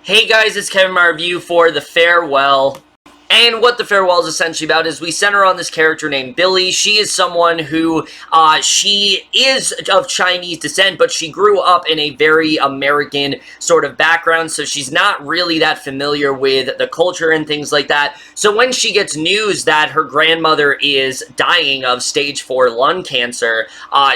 Hey guys, it's Kevin, my review for The Farewell. And what The Farewell is essentially about is we center on this character named Billy. She is someone who, she is of Chinese descent, but she grew up in a very American sort of background, so she's not really that familiar with the culture and things like that. So when she gets news that her grandmother is dying of stage 4 lung cancer,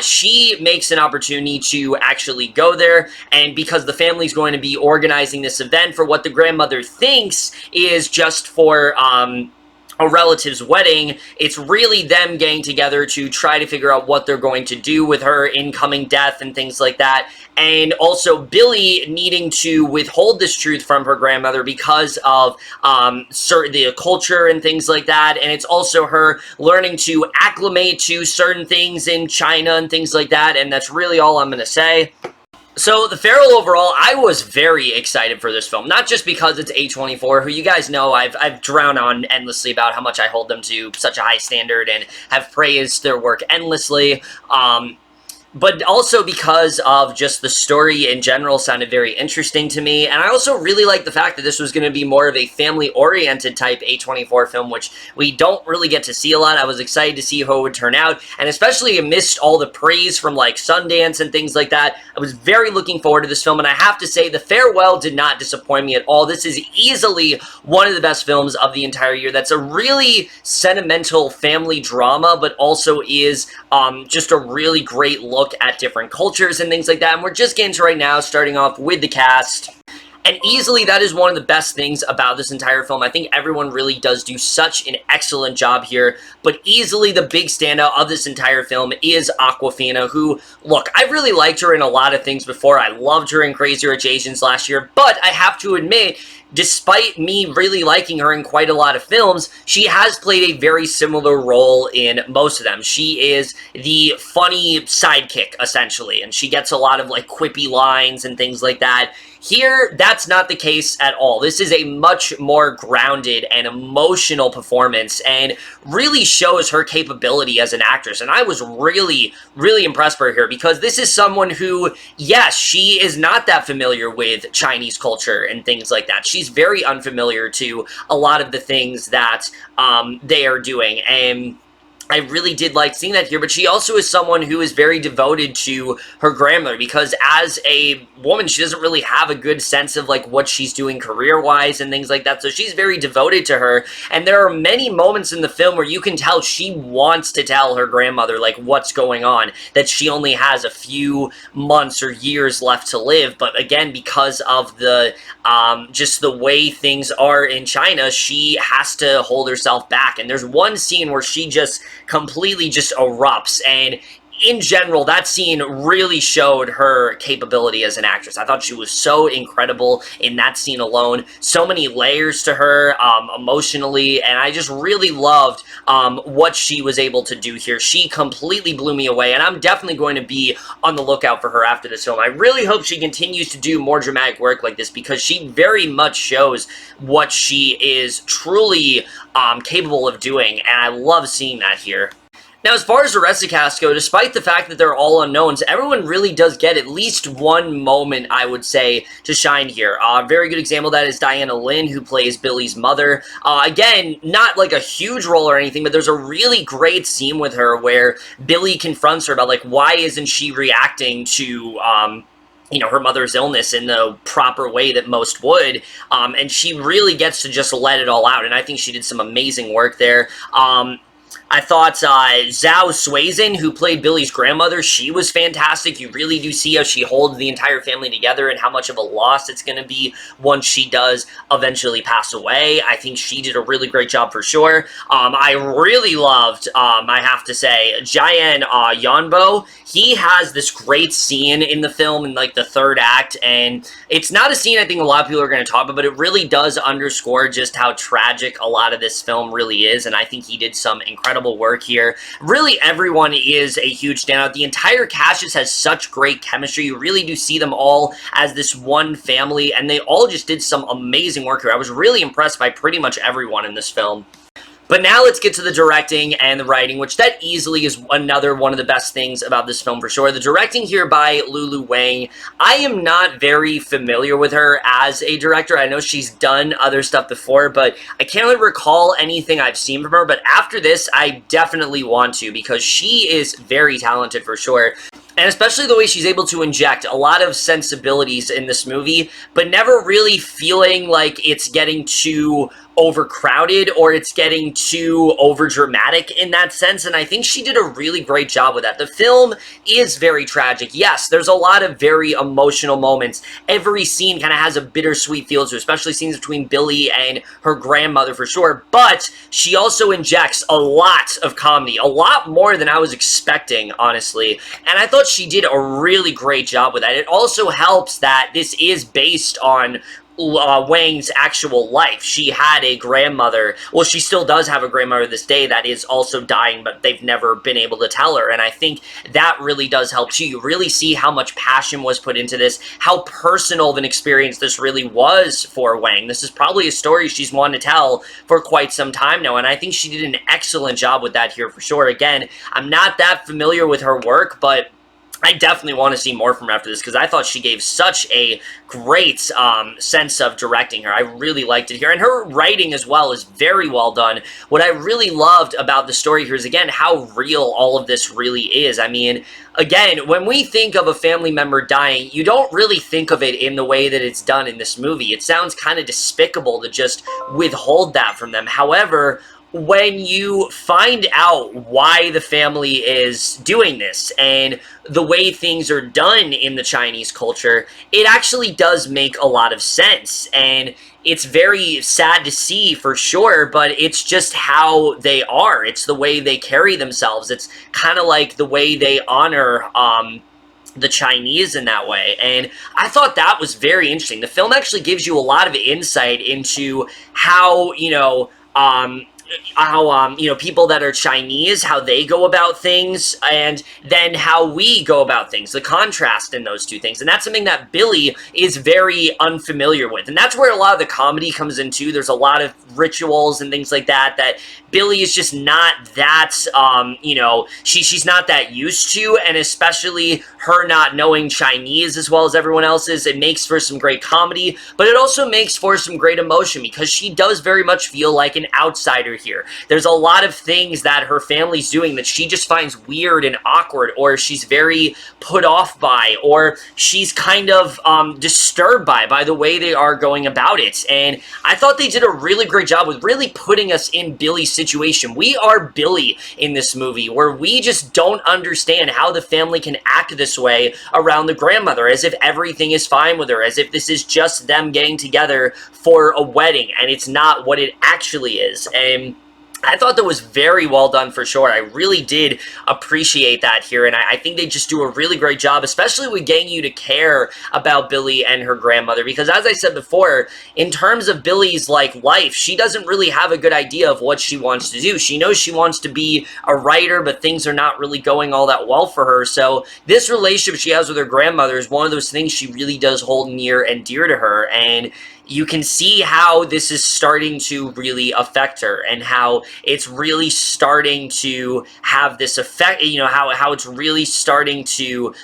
she makes an opportunity to actually go there, and because the family's going to be organizing this event for what the grandmother thinks is just for a relative's wedding, it's really them getting together to try to figure out what they're going to do with her incoming death and things like that. And also Billy needing to withhold this truth from her grandmother because of the culture and things like that. And it's also her learning to acclimate to certain things in China and things like that. And that's really all I'm going to say. So, The Farewell overall, I was very excited for this film. Not just because it's A24, who you guys know I've drowned on endlessly about how much I hold them to such a high standard and have praised their work endlessly. But also because of just the story in general sounded very interesting to me, and I also really like the fact that this was going to be more of a family-oriented type A24 film, which we don't really get to see a lot. I was excited to see how it would turn out, and especially amidst all the praise from, like, Sundance and things like that, I was very looking forward to this film, and I have to say, The Farewell did not disappoint me at all. This is easily one of the best films of the entire year. That's a really sentimental family drama, but also is just a really great look at different cultures and things like that, and we're just getting to right now, starting off with the cast. And easily, that is one of the best things about this entire film. I think everyone really does do such an excellent job here, but easily the big standout of this entire film is Awkwafina, who, look, I really liked her in a lot of things before. I loved her in Crazy Rich Asians last year, but I have to admit, despite me really liking her in quite a lot of films, she has played a very similar role in most of them. She is the funny sidekick, essentially, and she gets a lot of, like, quippy lines and things like that. Here, that's not the case at all. This is a much more grounded and emotional performance and really shows her capability as an actress. And I was really, really impressed by her because this is someone who, yes, she is not that familiar with Chinese culture and things like that. She's very unfamiliar to a lot of the things that they are doing, and I really did like seeing that here, but she also is someone who is very devoted to her grandmother because as a woman, she doesn't really have a good sense of, like, what she's doing career-wise and things like that, so she's very devoted to her, and there are many moments in the film where you can tell she wants to tell her grandmother, like, what's going on, that she only has a few months or years left to live, but again, because of the, just the way things are in China, she has to hold herself back, and there's one scene where she just completely just erupts, and in general, that scene really showed her capability as an actress. I thought she was so incredible in that scene alone. So many layers to her, emotionally, and I just really loved what she was able to do here. She completely blew me away, and I'm definitely going to be on the lookout for her after this film. I really hope she continues to do more dramatic work like this because she very much shows what she is truly capable of doing, and I love seeing that here. Now, as far as the rest of the cast go, despite the fact that they're all unknowns, everyone really does get at least one moment, I would say, to shine here. A very good example of that is Diana Lynn, who plays Billy's mother. Again, not like a huge role or anything, but there's a really great scene with her where Billy confronts her about, like, why isn't she reacting to, you know, her mother's illness in the proper way that most would, and she really gets to just let it all out, and I think she did some amazing work there. I thought Zhao Xuejian, who played Billy's grandmother, she was fantastic. You really do see how she holds the entire family together and how much of a loss it's going to be once she does eventually pass away. I think she did a really great job for sure. I really loved, I have to say, Jiang Yongbo. He has this great scene in the film in, like, the third act, and it's not a scene I think a lot of people are going to talk about, but it really does underscore just how tragic a lot of this film really is, and I think he did some incredible work here. Really, everyone is a huge standout. The entire cast just has such great chemistry. You really do see them all as this one family, and they all just did some amazing work here. I was really impressed by pretty much everyone in this film. But now let's get to the directing and the writing, which that easily is another one of the best things about this film for sure. The directing here by Lulu Wang. I am not very familiar with her as a director. I know she's done other stuff before, but I can't really recall anything I've seen from her. But after this, I definitely want to, because she is very talented for sure. And especially the way she's able to inject a lot of sensibilities in this movie, but never really feeling like it's getting too overcrowded or it's getting too overdramatic in that sense, and I think she did a really great job with that. The film is very tragic. Yes, there's a lot of very emotional moments. Every scene kind of has a bittersweet feel to it, especially scenes between Billy and her grandmother for sure, but she also injects a lot of comedy, a lot more than I was expecting, honestly, and I thought she did a really great job with that. It also helps that this is based on Wang's actual life. She had a grandmother, well, she still does have a grandmother this day that is also dying, but they've never been able to tell her, and I think that really does help too. You really see how much passion was put into this, how personal of an experience this really was for Wang. This is probably a story she's wanted to tell for quite some time now, and I think she did an excellent job with that here for sure. Again, I'm not that familiar with her work, but I definitely want to see more from her after this, because I thought she gave such a great sense of directing her. I really liked it here, and her writing as well is very well done. What I really loved about the story here is, again, how real all of this really is. I mean, again, when we think of a family member dying, you don't really think of it in the way that it's done in this movie. It sounds kind of despicable to just withhold that from them. However, when you find out why the family is doing this and the way things are done in the Chinese culture, it actually does make a lot of sense, and it's very sad to see for sure, but it's just how they are. It's the way they carry themselves. It's kind of like the way they honor the Chinese in that way, and I thought that was very interesting. The film actually gives you a lot of insight into how, people that are Chinese, how they go about things, and then how we go about things, the contrast in those two things. And that's something that Billy is very unfamiliar with. And that's where a lot of the comedy comes in too. There's a lot of rituals and things like that Billy is just not that, she's not that used to, and especially her not knowing Chinese as well as everyone else is, it makes for some great comedy, but it also makes for some great emotion, because she does very much feel like an outsider here. There's a lot of things that her family's doing that she just finds weird and awkward, or she's very put off by, or she's kind of disturbed by the way they are going about it. And I thought they did a really great job with really putting us in Billy's situation. We are Billy in this movie, where we just don't understand how the family can act this way around the grandmother, as if everything is fine with her, as if this is just them getting together for a wedding, and it's not what it actually is. And I thought that was very well done for sure. I really did appreciate that here, and I think they just do a really great job, especially with getting you to care about Billy and her grandmother, because as I said before, in terms of Billy's life, she doesn't really have a good idea of what she wants to do. She knows she wants to be a writer, but things are not really going all that well for her, so this relationship she has with her grandmother is one of those things she really does hold near and dear to her, and you can see how this is starting to really affect her, and how it's really starting to have this effect, how it's really starting to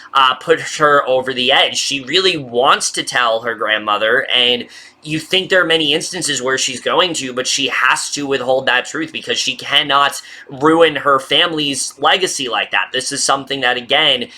put her over the edge. She really wants to tell her grandmother, and you think there are many instances where she's going to, but she has to withhold that truth, because she cannot ruin her family's legacy like that. This is something that, again,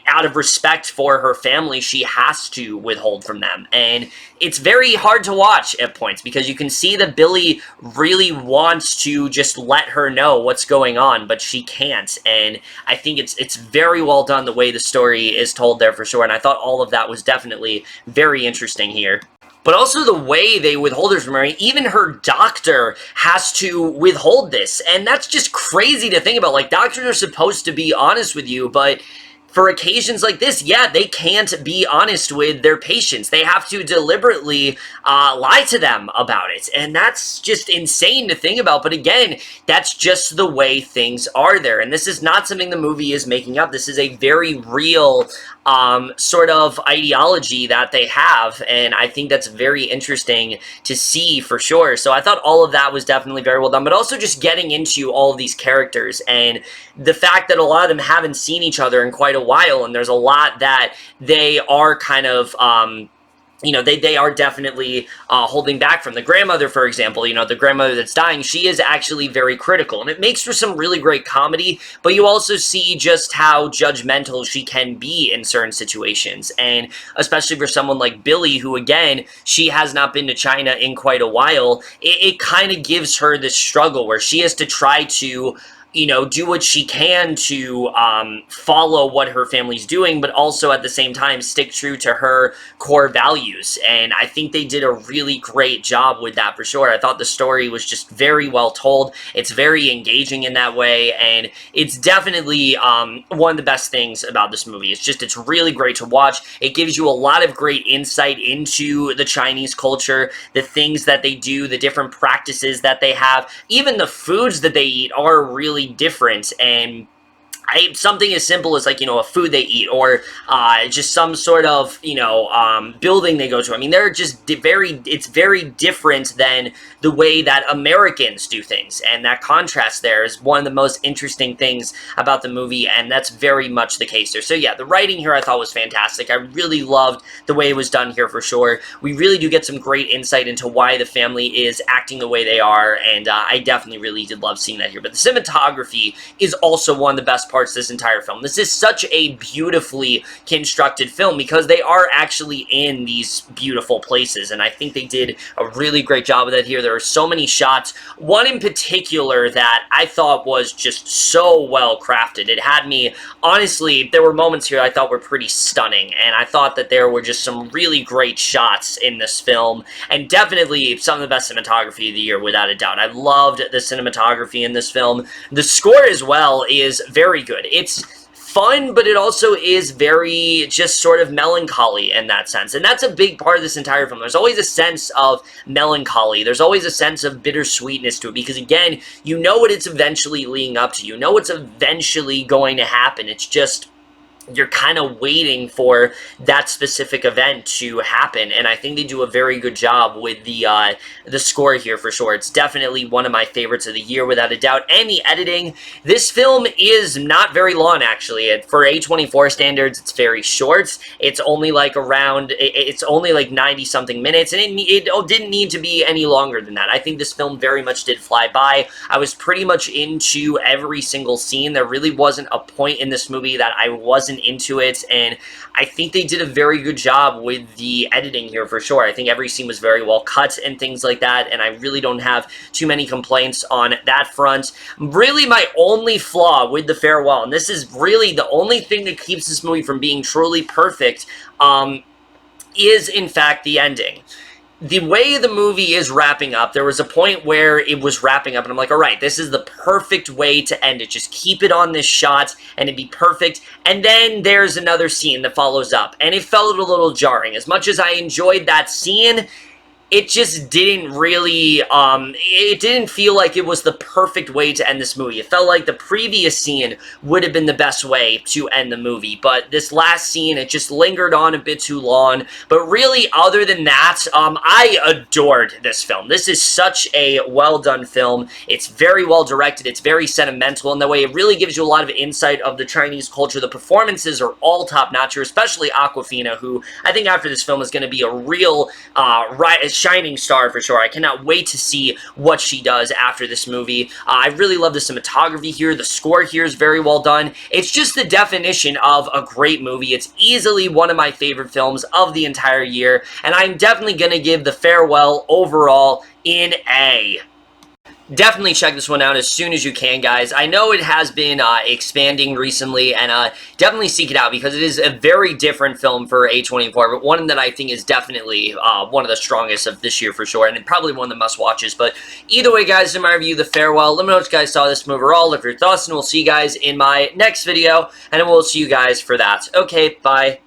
out of respect for her family, she has to withhold from them. And it's very hard to watch at points, because you can see that Billy really wants to just let her know what's going on, but she can't. And I think it's very well done the way the story is told there for sure. And I thought all of that was definitely very interesting here. But also the way they withhold her from her. Even her doctor has to withhold this. And that's just crazy to think about. Like, doctors are supposed to be honest with you, but for occasions like this, yeah, they can't be honest with their patients. They have to deliberately lie to them about it. And that's just insane to think about. But again, that's just the way things are there. And this is not something the movie is making up. This is a very real sort of ideology that they have. And I think that's very interesting to see for sure. So I thought all of that was definitely very well done, but also just getting into all of these characters and the fact that a lot of them haven't seen each other in quite a while. And there's a lot that they are kind of, you know, they are definitely holding back from. The grandmother, for example, you know, the grandmother that's dying, she is actually very critical. And it makes for some really great comedy, but you also see just how judgmental she can be in certain situations. And especially for someone like Billy, who, again, she has not been to China in quite a while, it kind of gives her this struggle where she has to try to, you know, do what she can to follow what her family's doing, but also at the same time stick true to her core values. And I think they did a really great job with that for sure. I thought the story was just very well told. It's very engaging in that way, and it's definitely one of the best things about this movie. It's really great to watch. It gives you a lot of great insight into the Chinese culture, the things that they do, the different practices that they have, even the foods that they eat are really different. And something as simple as, like, you know, a food they eat, or just some sort of, you know, building they go to. I mean, they're just it's very different than the way that Americans do things, and that contrast there is one of the most interesting things about the movie, and that's very much the case there. So yeah, the writing here I thought was fantastic. I really loved the way it was done here for sure. We really do get some great insight into why the family is acting the way they are, and I definitely really did love seeing that here. But the cinematography is also one of the best parts of this entire film. This is such a beautifully constructed film because they are actually in these beautiful places, and I think they did a really great job of that here. There are so many shots, one in particular that I thought was just so well crafted. It had me, honestly, there were moments here I thought were pretty stunning, and I thought that there were just some really great shots in this film, and definitely some of the best cinematography of the year, without a doubt. I loved the cinematography in this film. The score as well is very good. It's fun, but it also is very just sort of melancholy in that sense. And that's a big part of this entire film. There's always a sense of melancholy. There's always a sense of bittersweetness to it because, again, you know what it's eventually leading up to. You know what's eventually going to happen. It's just you're kind of waiting for that specific event to happen, and I think they do a very good job with the score here for sure. It's definitely one of my favorites of the year, without a doubt. And the editing, this film is not very long, actually. For A24 standards, it's very short. It's only like around, it's only like 90-something minutes, and it didn't need to be any longer than that. I think this film very much did fly by. I was pretty much into every single scene. There really wasn't a point in this movie that I wasn't into it, and I think they did a very good job with the editing here for sure. I think every scene was very well cut and things like that, and I really don't have too many complaints on that front. Really, my only flaw with The Farewell, and this is really the only thing that keeps this movie from being truly perfect, is in fact the ending. The way the movie is wrapping up, there was a point where it was wrapping up, and I'm like, all right, this is the perfect way to end it. Just keep it on this shot, and it'd be perfect. And then there's another scene that follows up, and it felt a little jarring. As much as I enjoyed that scene, it just didn't really, it didn't feel like it was the perfect way to end this movie. It felt like the previous scene would have been the best way to end the movie, but this last scene, it just lingered on a bit too long. But really, other than that, I adored this film. This is such a well-done film. It's very well-directed. It's very sentimental in the way it really gives you a lot of insight of the Chinese culture. The performances are all top-notch, especially Awkwafina, who I think after this film is going to be a real, shining star for sure. I cannot wait to see what she does after this movie. I really love the cinematography here. The score here is very well done. It's just the definition of a great movie. It's easily one of my favorite films of the entire year, and I'm definitely going to give The Farewell overall an A. Definitely check this one out as soon as you can, guys. I know it has been expanding recently, and definitely seek it out because it is a very different film for A24, but one that I think is definitely one of the strongest of this year for sure, and probably one of the must-watches. But either way, guys, in my review, The Farewell, let me know what you guys saw of this movie overall, if your thoughts, and we'll see you guys in my next video, and we'll see you guys for that. Okay, bye.